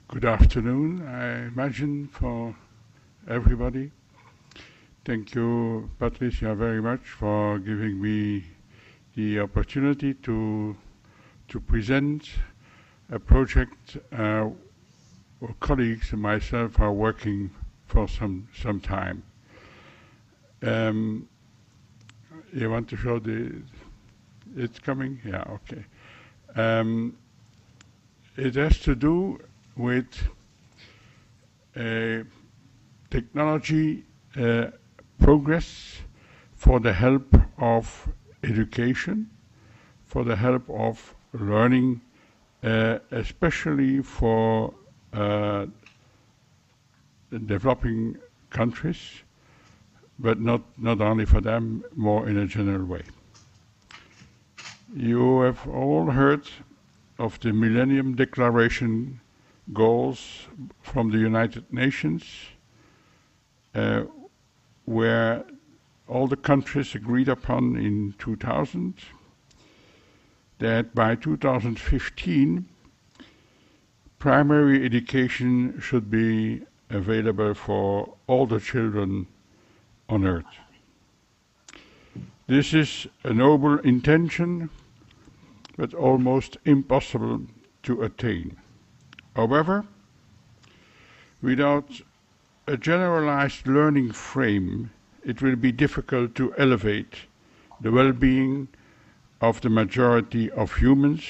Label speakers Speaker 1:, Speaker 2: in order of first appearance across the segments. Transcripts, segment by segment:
Speaker 1: Good afternoon, I imagine, for everybody. Thank you, Patricia, very much for giving me the opportunity to present a project our colleagues and myself are working for some time. You want to show it's coming? Yeah, okay. It has to do with technology progress for the help of education, for the help of learning, especially for developing countries, but not only for them, more in a general way. You have all heard of the Millennium Declaration goals from the United Nations, where all the countries agreed upon in 2000 that by 2015 primary education should be available for all the children on Earth. This is a noble intention, but almost impossible to attain. However, without a generalized learning frame, it will be difficult to elevate the well-being of the majority of humans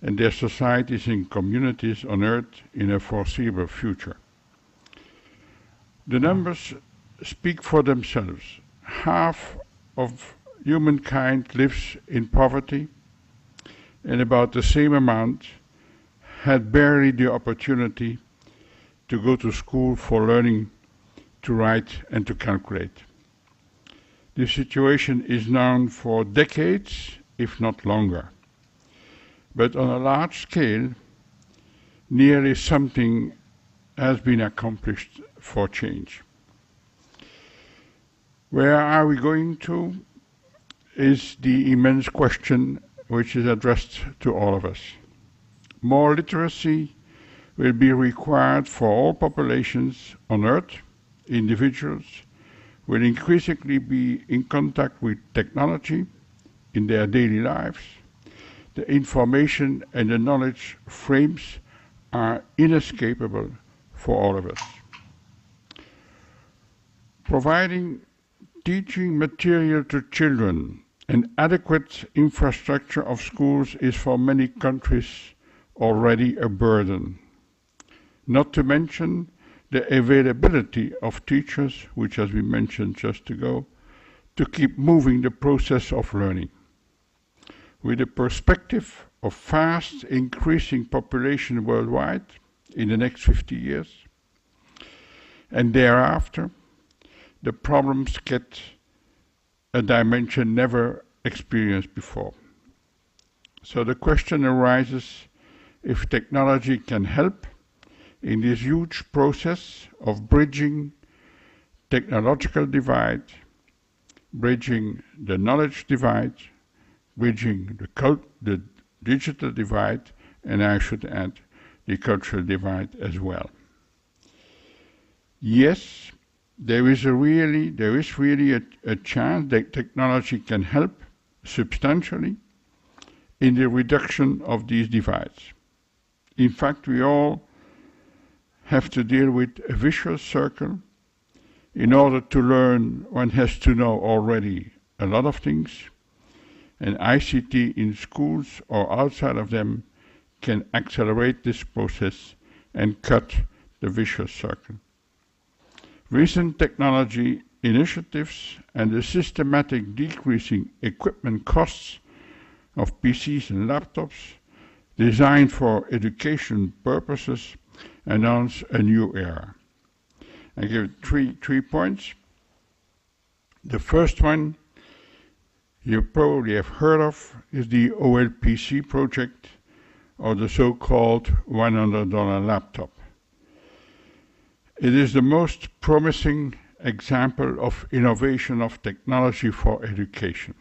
Speaker 1: and their societies and communities on Earth in a foreseeable future. The numbers speak for themselves. Half of humankind lives in poverty, and about the same amount had barely the opportunity to go to school for learning to write and to calculate. This situation is known for decades, if not longer. But on a large scale, nearly something has been accomplished for change. Where are we going to is the immense question which is addressed to all of us. More literacy will be required for all populations on Earth. Individuals will increasingly be in contact with technology in their daily lives. The information and the knowledge frames are inescapable for all of us. Providing teaching material to children and adequate infrastructure of schools is for many countries already a burden. Not to mention the availability of teachers, which has been mentioned just ago, to keep moving the process of learning. With the perspective of fast increasing population worldwide in the next 50 years, and thereafter, the problems get a dimension never experienced before. So the question arises if technology can help in this huge process of bridging technological divide, bridging the knowledge divide, bridging the digital divide, and I should add the cultural divide as well. Yes, there is really a chance that technology can help substantially in the reduction of these divides. In fact, we all have to deal with a vicious circle. In order to learn, one has to know already a lot of things, and ICT in schools or outside of them can accelerate this process and cut the vicious circle. Recent technology initiatives and the systematic decreasing equipment costs of PCs and laptops designed for education purposes announce a new era. I give three points. The first one you probably have heard of is the OLPC project, or the so-called $100 laptop. It is the most promising example of innovation of technology for education.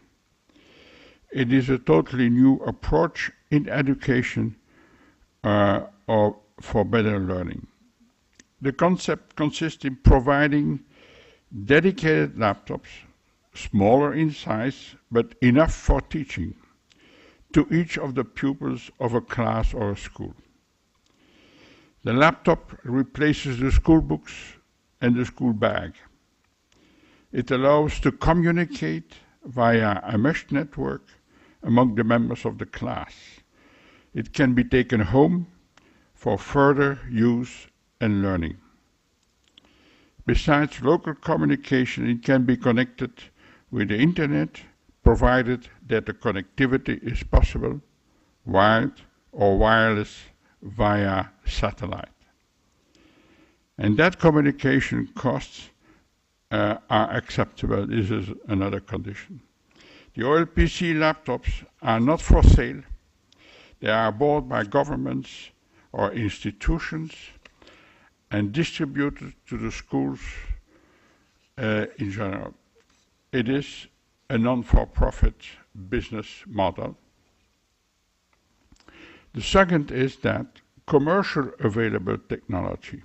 Speaker 1: It is a totally new approach in education or for better learning. The concept consists in providing dedicated laptops, smaller in size but enough for teaching, to each of the pupils of a class or a school. The laptop replaces the school books and the school bag. It allows to communicate via a mesh network among the members of the class. It can be taken home for further use and learning. Besides local communication, it can be connected with the internet, provided that the connectivity is possible, wired or wireless via satellite. And that communication costs are acceptable. This is another condition. The OLPC laptops are not for sale. They are bought by governments or institutions and distributed to the schools in general. It is a non-for-profit business model. The second is that commercial available technology.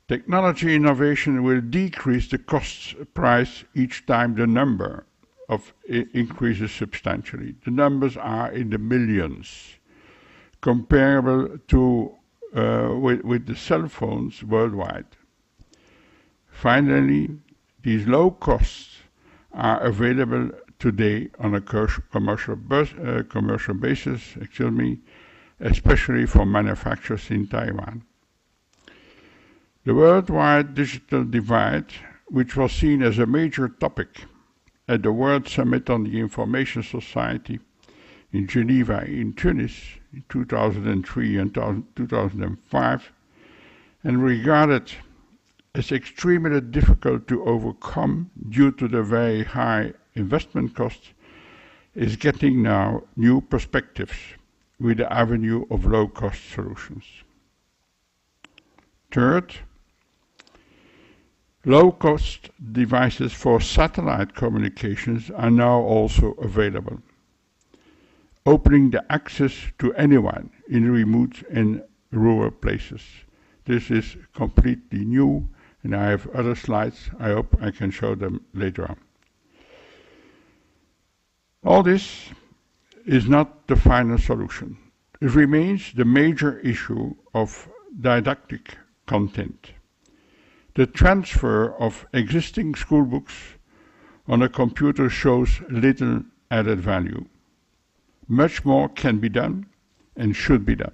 Speaker 1: Technology innovation will decrease the cost price each time the number of increases substantially. The numbers are in the millions, comparable to with the cell phones worldwide. Finally, these low costs are available today on a commercial basis, especially for manufacturers in Taiwan. The worldwide digital divide, which was seen as a major topic at the World Summit on the Information Society in Geneva in Tunis in 2003 and 2005, and regarded as extremely difficult to overcome due to the very high investment costs, is getting now new perspectives with the avenue of low-cost solutions. Third, low-cost devices for satellite communications are now also available, opening the access to anyone in remote and rural places. This is completely new, and I have other slides. I hope I can show them later on. All this is not the final solution. It remains the major issue of didactic content. The transfer of existing school books on a computer shows little added value. Much more can be done and should be done.